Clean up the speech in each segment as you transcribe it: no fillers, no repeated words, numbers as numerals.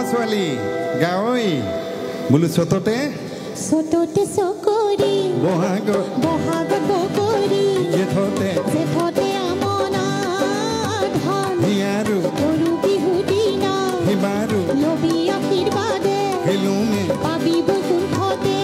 ছোৱালী গাঁৱই বোলো চততে চকৰি বহাগত বকৰি জেঠতে আমনা ধন হিয়াৰো গৰু বিহু দিনা হিবাৰো লবি আশীৰ্বাদে খেলুমে পাবি বসুন্ধতে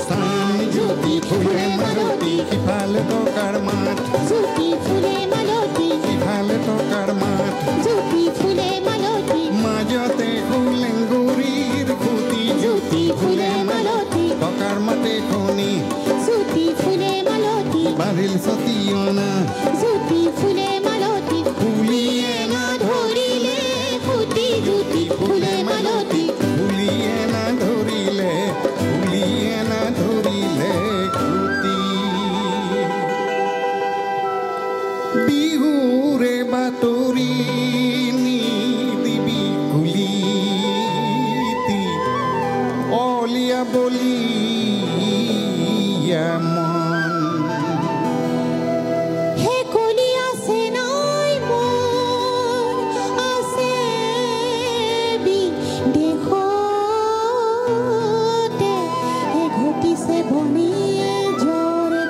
চান জ্যোতি ফুলে মালতী সিফালে টকাৰ মাত জ্যোতি ফুলে মালতী সিফালে টকাৰ মাত জ্যোতি ফুলে মালতী মাজতে ফুলেংগুৰিৰ খুটি জ্যোতি ফুলে মালতী টকাৰ মাতে শুনি জ্যোতি ফুলে মালতী বাঢ়িল সতীয়না জ্যোতি ফুলে মালতী ফুলিয়ে না ধৰিলে ফুটি জ্যোতি ফুলে মালতী ফুলিয়ে না ধৰিলে খুটি বিহুৰে বাতৰি নিদিবি কুলিতি অলিয়া বলিয়া মন হে কলি আছে নাই মন আছে দেশতে হে ঘটিছে বনিয়ে জৰে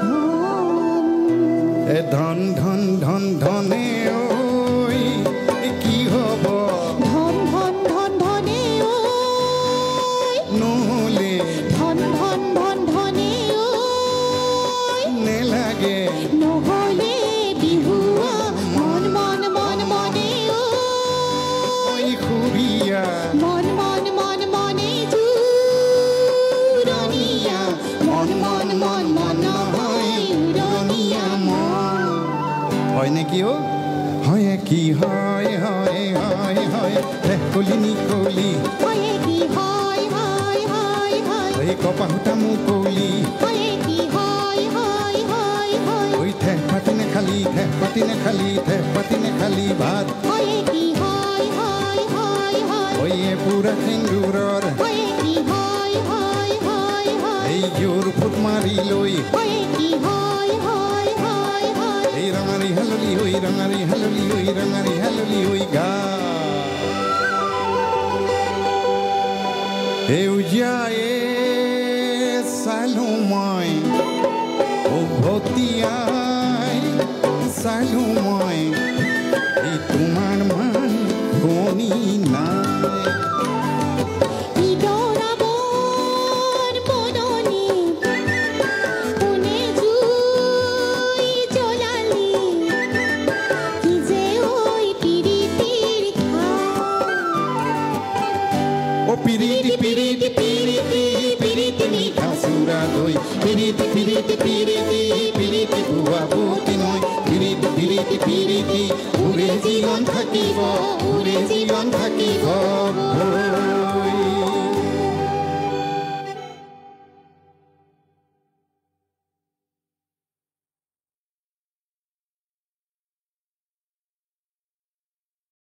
ধন ধন ধন ধন ধনে ঐ কি হ'ব ধন ধন ধন ধনে ঐ নহ'লে ধন ধন ধন ধনে ঐ নেলাগে নহ'লে বিহুৱা মন মন মন মনে ঐ খুৰীয়া মন মন মন মনে জুৰণীয়া মন মন মন মন নহয় উৰণীয়া মন হয় নেকি অ' হয় কি হয় হয় হয় হয় কলি নিকলি হয়ে কি হয় হয় হয় হয় এই কপাহোতা মুকলি হয়ে কি হয় হয় হয় হয় ঐ ঠেহ পাতি নেখালি ভাত হয়ে কি হয় হয় হয় হয় ঐ পুৰা সেন্দুৰৰ হয়ে কি হয় হয় হয় হয় এই জোৰ ফুট মাৰি লৈ হয়ে কি হয় হয় হয় হয় এই ৰঙাৰী হাললি হৈ গা সেউজীয়ায়ে চালো মই উভতিয়াই চালো মই এই তোমাৰ মান গণি নাই ইদৰাবৰ বননি কোনে জুই জ্বলালি কি যে ঐ পিৰিতিৰ ও পিৰিতি পিৰিতি পিৰিতি পিৰিতি মিঠা চুৰা দৈ পিৰিতি পিৰিতি পিৰিতি পিৰিতি বুৱা বুটি নৈ পিৰিতি পিৰিতি পিৰিতি উৰে জীৱন থাকিব